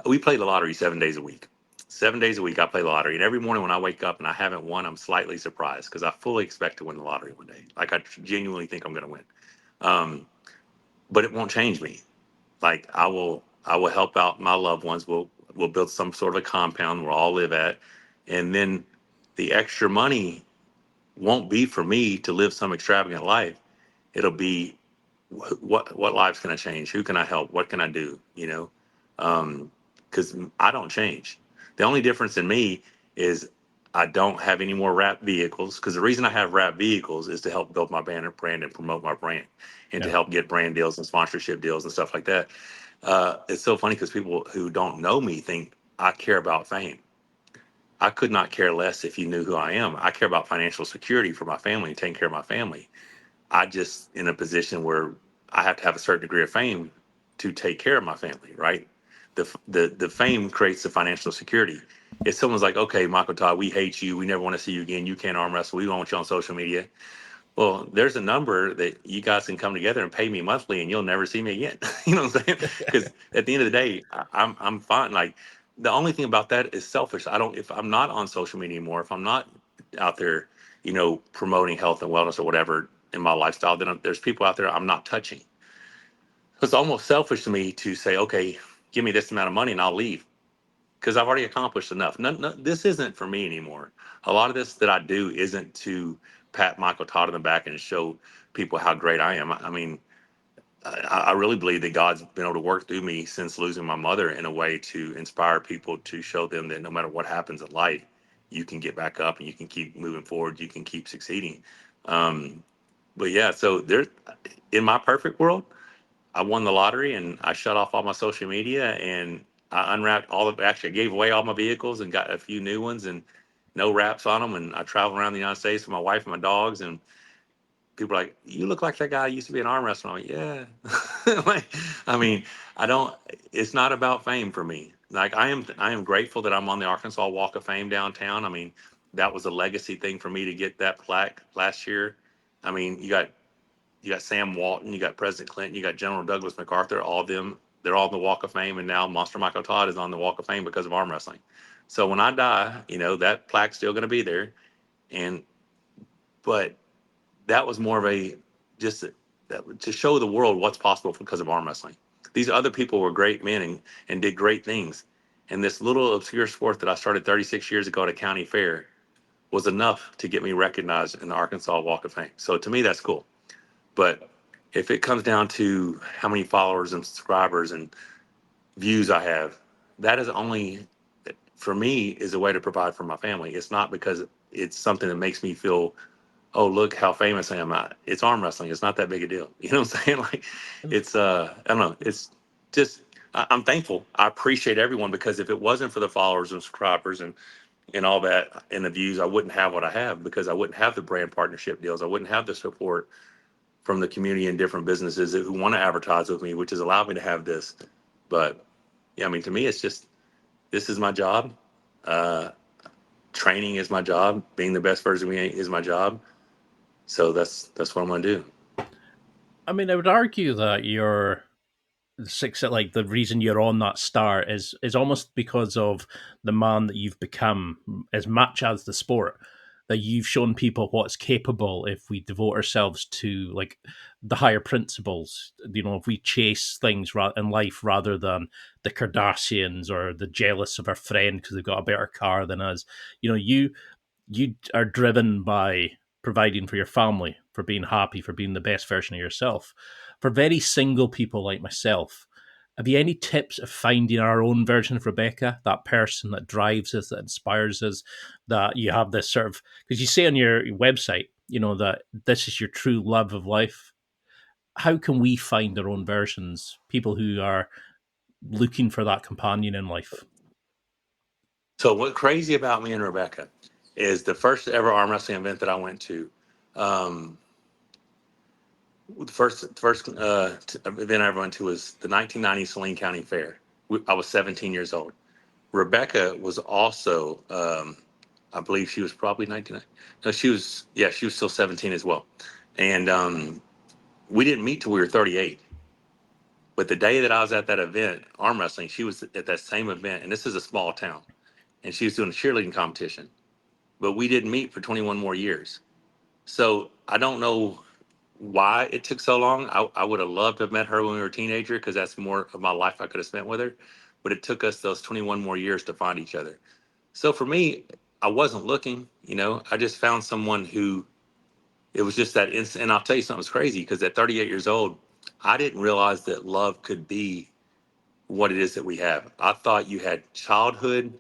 we play the lottery 7 days a week. 7 days a week, I play the lottery, and every morning when I wake up and I haven't won, I'm slightly surprised because I fully expect to win the lottery one day. Like, I genuinely think I'm going to win. Um, but it won't change me. Like, I will help out my loved ones. We'll build some sort of a compound we'll all live at, and then the extra money won't be for me to live some extravagant life. It'll be what life's going to change. Who can I help? What can I do? Because I don't change. The only difference in me is I don't have any more wrap vehicles. Because the reason I have wrap vehicles is to help build my brand and promote my brand, and to Yeah. help get brand deals and sponsorship deals and stuff like that. It's so funny because people who don't know me think I care about fame. I could not care less if you knew who I am. I care about financial security for my family and taking care of my family. I just in a position where I have to have a certain degree of fame to take care of my family, right? the fame creates the financial security. If someone's like, okay, Michael Todd, we hate you, we never want to see you again, you can't arm wrestle, we don't want you on social media. Well, there's a number that you guys can come together and pay me monthly, and you'll never see me again. You know what I'm saying? Because at the end of the day, I'm fine. Like the only thing about that is selfish. I don't if I'm not on social media anymore, if I'm not out there, promoting health and wellness or whatever in my lifestyle, then there's people out there I'm not touching. It's almost selfish to me to say, okay, give me this amount of money and I'll leave because I've already accomplished enough. This isn't for me anymore. A lot of this that I do isn't to pat Michael Todd in the back and show people how great I am. I mean, I really believe that God's been able to work through me since losing my mother in a way to inspire people, to show them that no matter what happens in life, you can get back up and you can keep moving forward. You can keep succeeding. Um, but yeah, so in my perfect world, I won the lottery and I shut off all my social media and I unwrapped actually I gave away all my vehicles and got a few new ones and no wraps on them. And I travel around the United States with my wife and my dogs, and people are like, you look like that guy who used to be an arm wrestler. I'm like, yeah. Like, I mean, it's not about fame for me. Like I am grateful that I'm on the Arkansas Walk of Fame downtown. I mean, that was a legacy thing for me to get that plaque last year. I mean, you got Sam Walton, you got President Clinton, you got General Douglas MacArthur, all of them, they're all on the Walk of Fame, and now Monster Michael Todd is on the Walk of Fame because of arm wrestling. So when I die, that plaque's still going to be there. And but that was more of to show the world what's possible because of arm wrestling. These other people were great men and did great things. And this little obscure sport that I started 36 years ago at a county fair was enough to get me recognized in the Arkansas Walk of Fame. So to me, that's cool. But if it comes down to how many followers and subscribers and views I have, that is only, for me, is a way to provide for my family. It's not because it's something that makes me feel, oh, look how famous I am. It's arm wrestling. It's not that big a deal. You know what I'm saying? Like, I don't know. It's just, I'm thankful. I appreciate everyone, because if it wasn't for the followers and subscribers and all that and the views, I wouldn't have what I have, because I wouldn't have the brand partnership deals. I wouldn't have the support from the community and different businesses who want to advertise with me, which has allowed me to have this. But yeah, I mean, to me, it's just, this is my job. Uh, Training is my job. Being the best version of me is my job. So that's what I'm going to do. I mean, I would argue that like the reason you're on that star is almost because of the man that you've become, as much as the sport, that you've shown people what's capable if we devote ourselves to like the higher principles. If we chase things in life rather than the Kardashians or the jealous of our friend because they've got a better car than us. You are driven by providing for your family, for being happy, for being the best version of yourself. For very single people like myself, have you any tips of finding our own version of Rebecca, that person that drives us, that inspires us, that you have this sort of, because you say on your website, that this is your true love of life. How can we find our own versions, people who are looking for that companion in life? So what's crazy about me and Rebecca is the first ever arm wrestling event that I went to. Um, the first event I ever went to was the 1990 Saline County Fair. I was 17 years old. Rebecca was also, I believe she was probably 19. No, she was still 17 as well. And we didn't meet till we were 38. But the day that I was at that event, arm wrestling, she was at that same event, and this is a small town, and she was doing a cheerleading competition. But we didn't meet for 21 more years. So I don't know why it took so long. I would have loved to have met her when we were a teenager, because that's more of my life I could have spent with her. But it took us those 21 more years to find each other. So for me, I wasn't looking, I just found someone who, it was just that instant. And I'll tell you something was crazy, because at 38 years old, I didn't realize that love could be what it is that we have. I thought you had childhood,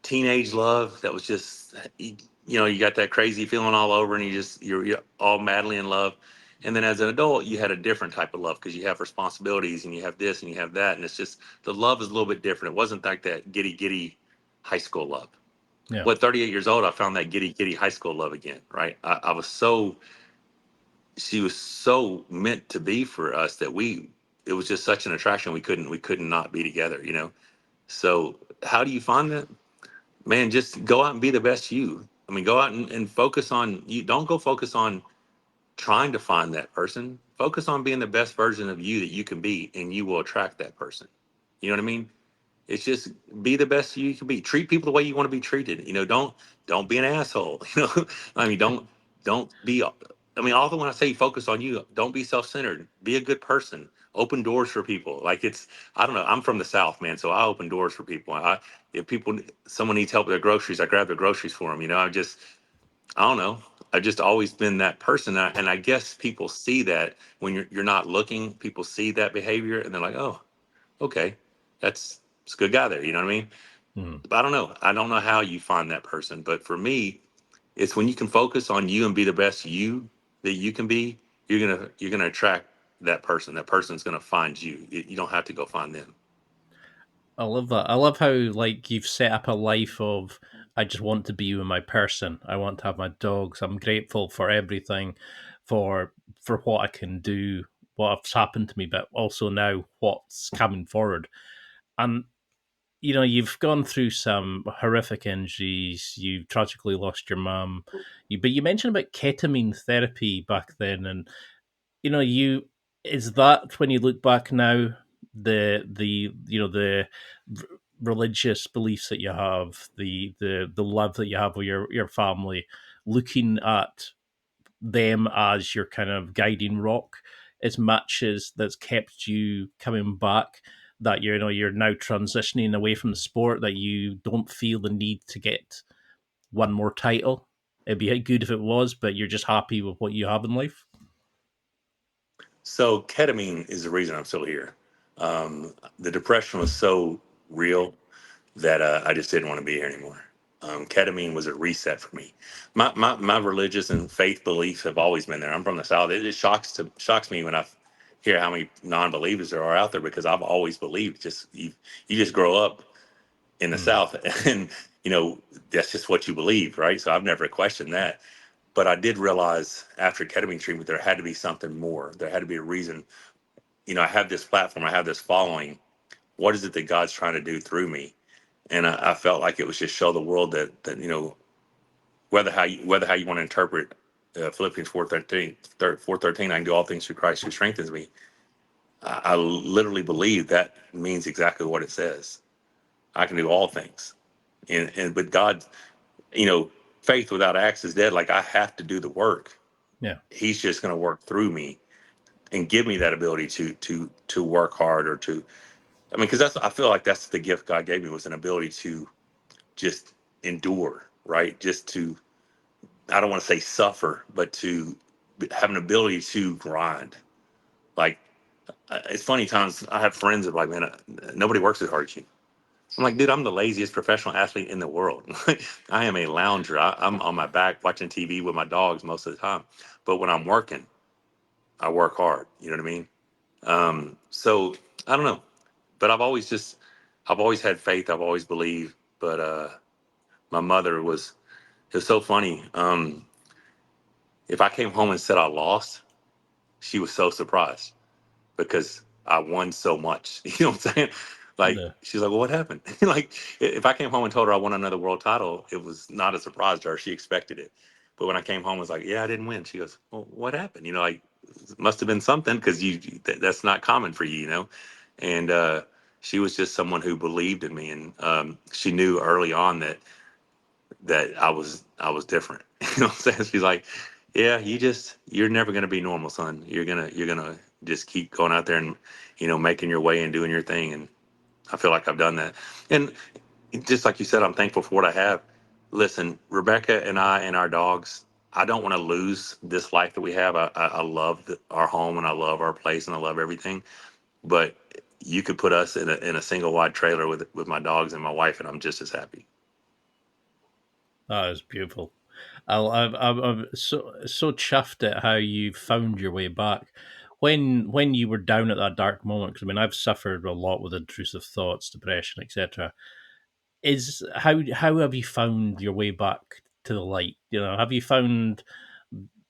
teenage love that was just, you got that crazy feeling all over, and you're all madly in love. And then as an adult, you had a different type of love, because you have responsibilities and you have this and you have that. And it's just, the love is a little bit different. It wasn't like that giddy high school love. Yeah. Well, at 38 years old, I found that giddy high school love again, right? She was so meant to be for us that we it was just such an attraction. We couldn't not be together, you know. So how do you find that? Man, just go out and be the best you. I mean, go out and focus on you. Don't go focus on trying to find that person. Focus on being the best version of you that you can be, and you will attract that person. You know what I mean? It's just be the best you can be. Treat people the way you want to be treated. You know, don't be an asshole. You know, I mean, don't be. I mean, often when I say focus on you, don't be self-centered. Be a good person. Open doors for people. Like it's, I don't know. I'm from the South, man, so I open doors for people. If people, someone needs help with their groceries, I grab their groceries for them. You know, I don't know. I've just always been that person, and I guess people see that when you're not looking. People see that behavior, and they're like, oh, okay, it's a good guy there. You know what I mean? Mm. But I don't know. I don't know how you find that person. But for me, it's when you can focus on you and be the best you that you can be. You're gonna attract that person. That person's gonna find you. You don't have to go find them. I love that. I love how like you've set up a life of I just want to be with my person. I want to have my dogs. I'm grateful for everything, for what I can do, what's happened to me, but also now what's coming forward. And you know, you've gone through some horrific injuries. You tragically lost your mum. But you mentioned about ketamine therapy back then, and you know, you is that when you look back now, the you know r- religious beliefs that you have, the love that you have with your family, looking at them as your kind of guiding rock, as much as that's kept you coming back. That you know you're now transitioning away from the sport, that you don't feel the need to get one more title. It'd be good if it was, but you're just happy with what you have in life. So ketamine is the reason I'm still here. The depression was so real that I just didn't want to be here anymore. Ketamine was a reset for me. My religious and faith beliefs have always been there. I'm from the South. It just shocks me when I hear how many non-believers there are out there, because I've always believed. Just you just grow up in the Mm. South, and you know that's just what you believe, right? So I've never questioned that. But I did realize after ketamine treatment there had to be something more. There had to be a reason. You know, I have this platform, I have this following. What is it that God's trying to do through me? And I felt like it was just show the world that you know, whether how you want to interpret Philippians 4:13, I can do all things through Christ who strengthens me. I literally believe that means exactly what it says. I can do all things, and but God, you know, faith without acts is dead. Like I have to do the work. Yeah. He's just going to work through me and give me that ability to work hard, or to, I mean, because that's, I feel like that's the gift God gave me, was an ability to just endure, right? Just to, I don't want to say suffer, but to have an ability to grind. Like, it's funny times I have friends that are like, man, nobody works as hard as you. I'm like, dude, I'm the laziest professional athlete in the world. I am a lounger. I'm on my back watching TV with my dogs most of the time. But when I'm working, I work hard. You know what I mean? So I don't know, but I've always had faith. I've always believed. But my mother was, it was so funny. If I came home and said I lost, she was so surprised because I won so much. You know what I'm saying? Like Yeah. she's like, well, what happened? Like if I came home and told her I won another world title, it was not a surprise to her. She expected it. But when I came home, I was like, yeah, I didn't win. She goes, well, what happened? You know, like it must have been something, because that's not common for you, you know. And she was just someone who believed in me, and she knew early on that I was different. You know what I'm saying? She's like, yeah, you're never gonna be normal, son. You're gonna just keep going out there and, you know, making your way and doing your thing. And I feel like I've done that. And just like you said, I'm thankful for what I have. Listen, Rebecca and I and our dogs, I don't want to lose this life that we have. I love our home, and I love our place, and I love everything. But you could put us in a single wide trailer with my dogs and my wife, and I'm just as happy. That is beautiful. I'm so chuffed at how you found your way back. When you were down at that dark moment, because I mean, I've suffered a lot with intrusive thoughts, depression, etc. Is how have you found your way back to the light? You know, have you found,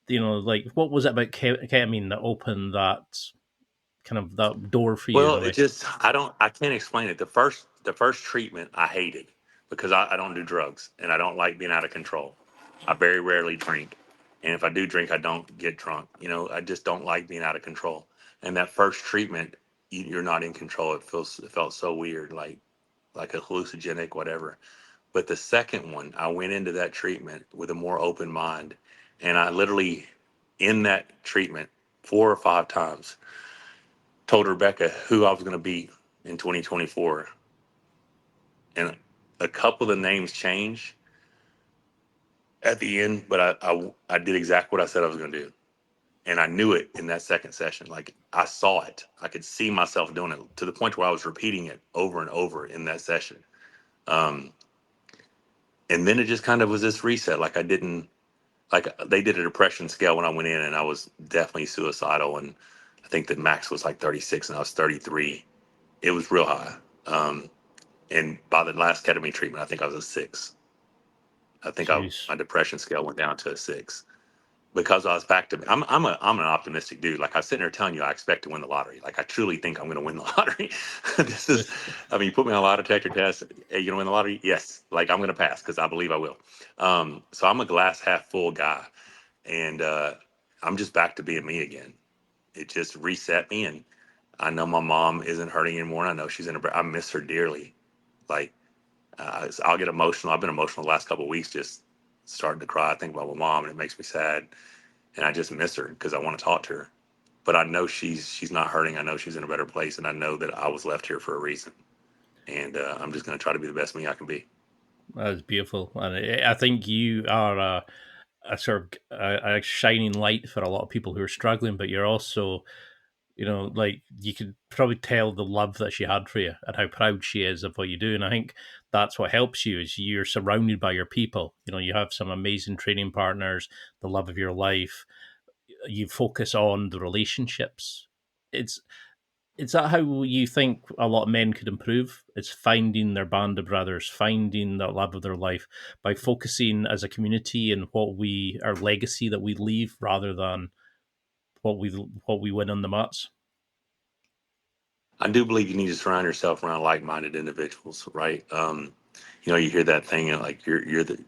you know, like what was it about ketamine that opened kind of that door for you in Well, a it way? just I can't explain it. The first treatment I hated because I don't do drugs and I don't like being out of control. I very rarely drink, and if I do drink, I don't get drunk. You know, I just don't like being out of control. And that first treatment, you're not in control. It felt so weird, like a hallucinogenic, whatever. But the second one, I went into that treatment with a more open mind, and I literally in that treatment 4 or 5 times told Rebecca who I was going to be in 2024, and a couple of the names changed at the end, but I did exactly what I said I was going to do, and I knew it in that second session. Like I saw it, I could see myself doing it to the point where I was repeating it over and over in that session. Um, and then it just kind of was this reset. Like I didn't like they did a depression scale when I went in, and I was definitely suicidal, and I think the max was like 36, and I was 33. It was real high. And by the last ketamine treatment, I think I was a 6. I think Jeez. my depression scale went down to a 6 because I was back to. I'm an optimistic dude. Like I was sitting there telling you, I expect to win the lottery. Like I truly think I'm going to win the lottery. This is, I mean, you put me on a lie detector test. Hey, you going to win the lottery? Yes. Like I'm going to pass because I believe I will. So I'm a glass half full guy, and I'm just back to being me again. It just reset me, and I know my mom isn't hurting anymore. I know she's in a. I miss her dearly. Like I'll get emotional. I've been emotional the last couple of weeks, just starting to cry. I think about my mom, and it makes me sad. And I just miss her because I want to talk to her. But I know she's not hurting. I know she's in a better place, and I know that I was left here for a reason. And I'm just going to try to be the best me I can be. That's beautiful, and I think you are a sort of a shining light for a lot of people who are struggling. But you're also, like you could probably tell the love that she had for you and how proud she is of what you do. And I think that's what helps you is you're surrounded by your people. You have some amazing training partners, the love of your life. You focus on the relationships. It's Is that how you think a lot of men could improve? It's finding their band of brothers, finding the love of their life by focusing as a community and our legacy that we leave rather than what we win on the mats. I do believe you need to surround yourself around like-minded individuals, right? You hear that thing, like you're the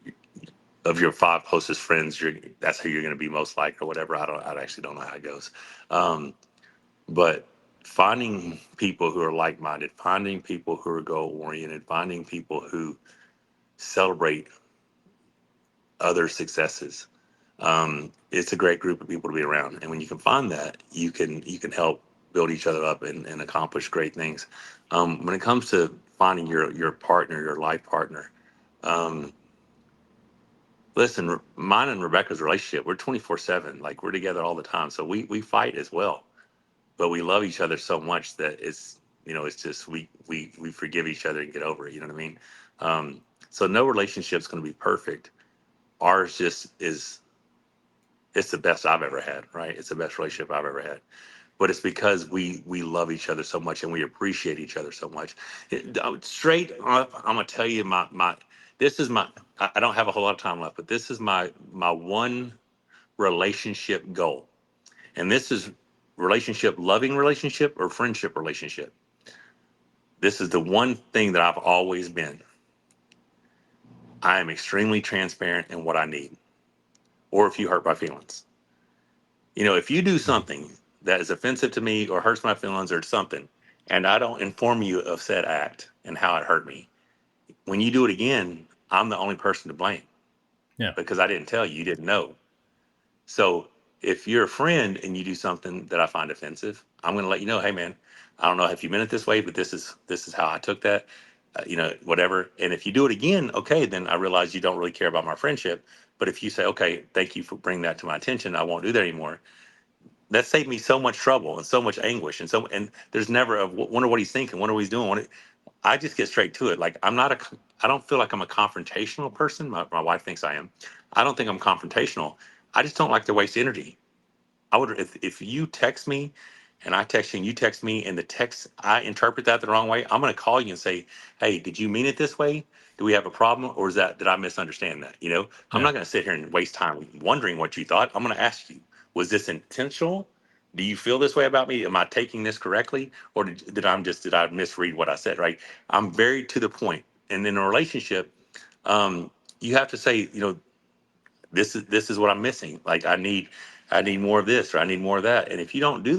of your 5 closest friends, that's who you're going to be most like, or whatever. I actually don't know how it goes. Um, but finding people who are like-minded, finding people who are goal-oriented, finding people who celebrate other successes. It's a great group of people to be around, and when you can find that, you can help build each other up and accomplish great things. When it comes to finding your partner, your life partner, um, listen, mine and Rebecca's relationship, we're 24/7, like we're together all the time, so we fight as well, but we love each other so much that it's just we forgive each other and get over it. You know what I mean? So no relationship's going to be perfect. Ours just is. It's the best I've ever had, right? It's the best relationship I've ever had. But it's because we love each other so much and we appreciate each other so much. Straight up, I'm gonna tell you my this is my I don't have a whole lot of time left, but this is my one relationship goal. And this is loving relationship or friendship relationship. This is the one thing that I've always been. I am extremely transparent in what I need, or if you hurt my feelings. If you do something that is offensive to me or hurts my feelings or something, and I don't inform you of said act and how it hurt me, when you do it again, I'm the only person to blame Yeah, because I didn't tell you, you didn't know. So if you're a friend and you do something that I find offensive, I'm going to let you know, hey man, I don't know if you meant it this way, but this is how I took that, whatever. And if you do it again, okay, then I realize you don't really care about my friendship. But if you say, okay, thank you for bringing that to my attention, I won't do that anymore, that saved me so much trouble and so much anguish and there's never a wonder what he's thinking, wonder what he's doing. I just get straight to it. Like I don't feel like I'm a confrontational person. My wife thinks I am. I don't think I'm confrontational. I just don't like to waste energy. I would if you text me and I text you and you text me and the text I interpret that the wrong way, I'm going to call you and say, hey, did you mean it this way? Do we have a problem, or did I misunderstand that? I'm yeah, not going to sit here and waste time wondering what you thought. I'm going to ask you, was this intentional? Do you feel this way about me? Am I taking this correctly? Or did I misread what I said, right? I'm very to the point. And in a relationship, you have to say, this is what I'm missing. Like I need more of this, or I need more of that. And if you do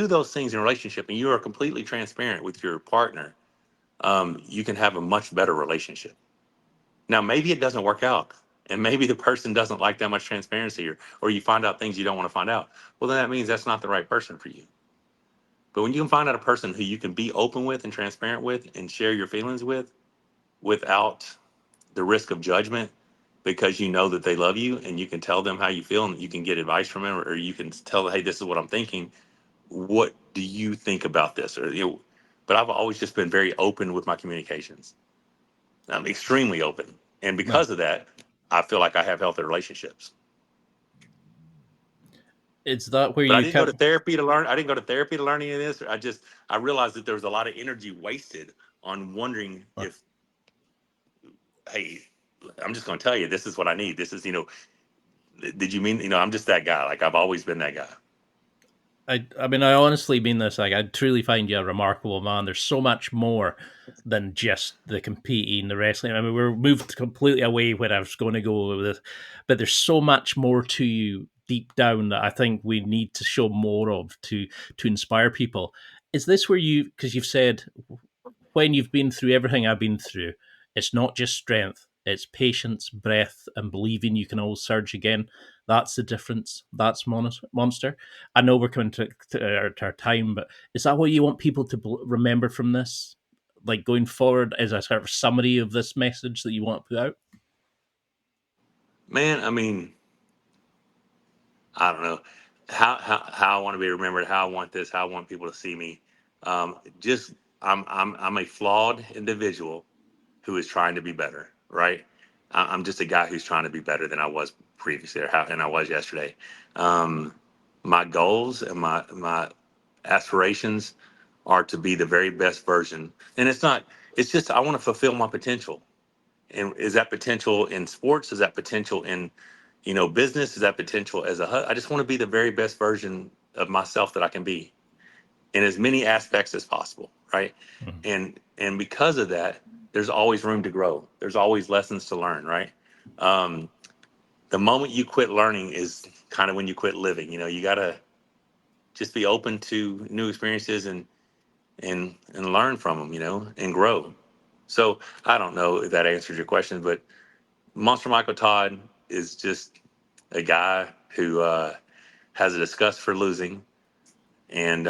those things in a relationship and you are completely transparent with your partner, you can have a much better relationship. Now, maybe it doesn't work out, and maybe the person doesn't like that much transparency, or you find out things you don't want to find out. Well, then that means that's not the right person for you. But when you can find out a person who you can be open with and transparent with and share your feelings with without the risk of judgment, because you know that they love you and you can tell them how you feel and you can get advice from them, or you can tell them, hey, this is what I'm thinking. What do you think about this? But I've always just been very open with my communications. I'm extremely open. And because of that, I feel like I have healthy relationships. Is that where But I you didn't go to therapy to learn. I didn't go to therapy to learn any of this. I realized that there was a lot of energy wasted on wondering if, hey, I'm just going to tell you, this is what I need. This is, did you mean, I'm just that guy. Like I've always been that guy. I mean, I honestly mean this. Like, I truly find you a remarkable man. There's so much more than just the competing, the wrestling. I mean, we're moved completely away where I was going to go with this, but there's so much more to you deep down that I think we need to show more of to inspire people. Is this where because you've said when you've been through everything I've been through, it's not just strength, it's patience, breath, and believing you can always surge again. That's the difference. That's Monster. I know we're coming to our time, but is that what you want people to remember from this? Like going forward as a sort of summary of this message that you want to put out? Man, I mean, I don't know how I want to be remembered, how I want this, how I want people to see me. Just I'm a flawed individual who is trying to be better, right? I'm just a guy who's trying to be better than I was previously, and I was yesterday. My goals and my aspirations are to be the very best version, and it's just I want to fulfill my potential. And is that potential in sports? Is that potential in business? Is that potential as I just want to be the very best version of myself that I can be in as many aspects as possible, right? Mm-hmm. And because of that, there's always room to grow. There's always lessons to learn, right? The moment you quit learning is kind of when you quit living. You gotta just be open to new experiences and learn from them, and grow. So I don't know if that answers your question, but Monster Michael Todd is just a guy who has a disgust for losing and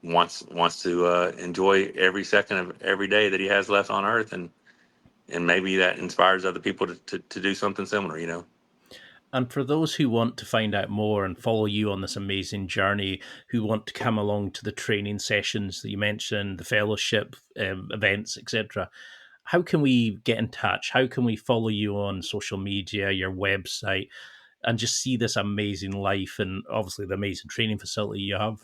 wants to enjoy every second of every day that he has left on Earth, and maybe that inspires other people to do something similar. And for those who want to find out more and follow you on this amazing journey, who want to come along to the training sessions that you mentioned, the fellowship events, etc., how can we get in touch? How can we follow you on social media, your website, and just see this amazing life and obviously the amazing training facility you have?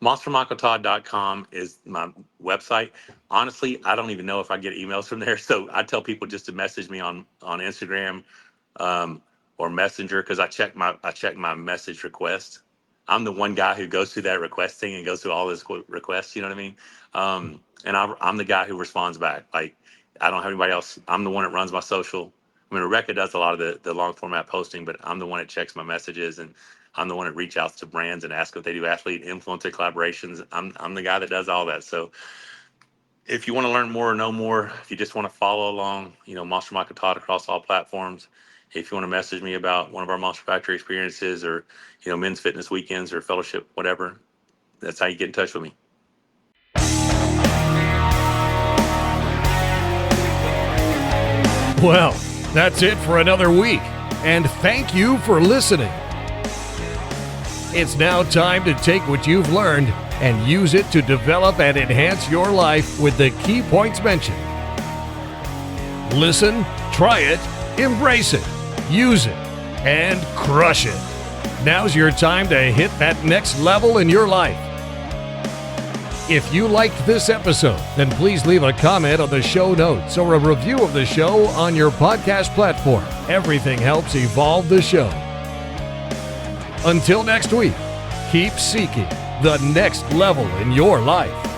MonsterMichaelTodd.com is my website. Honestly, I don't even know if I get emails from there. So I tell people just to message me on Instagram or Messenger, because I check my message request. I'm the one guy who goes through that request thing and goes through all his requests. You know what I mean? And I'm the guy who responds back. Like, I don't have anybody else. I'm the one that runs my social. I mean, Rebecca does a lot of the long format posting, but I'm the one that checks my messages, and I'm the one that reach out to brands and ask if they do athlete influencer collaborations. I'm the guy that does all that. So if you want to learn more or know more, if you just want to follow along, Monster Michael Todd across all platforms. If you want to message me about one of our Monster Factory experiences or, men's fitness weekends or fellowship, whatever, that's how you get in touch with me. Well, that's it for another week, and thank you for listening. It's now time to take what you've learned and use it to develop and enhance your life with the key points mentioned. Listen, try it, embrace it, use it, and crush it. Now's your time to hit that next level in your life. If you liked this episode, then please leave a comment on the show notes or a review of the show on your podcast platform. Everything helps evolve the show. Until next week, keep seeking the next level in your life.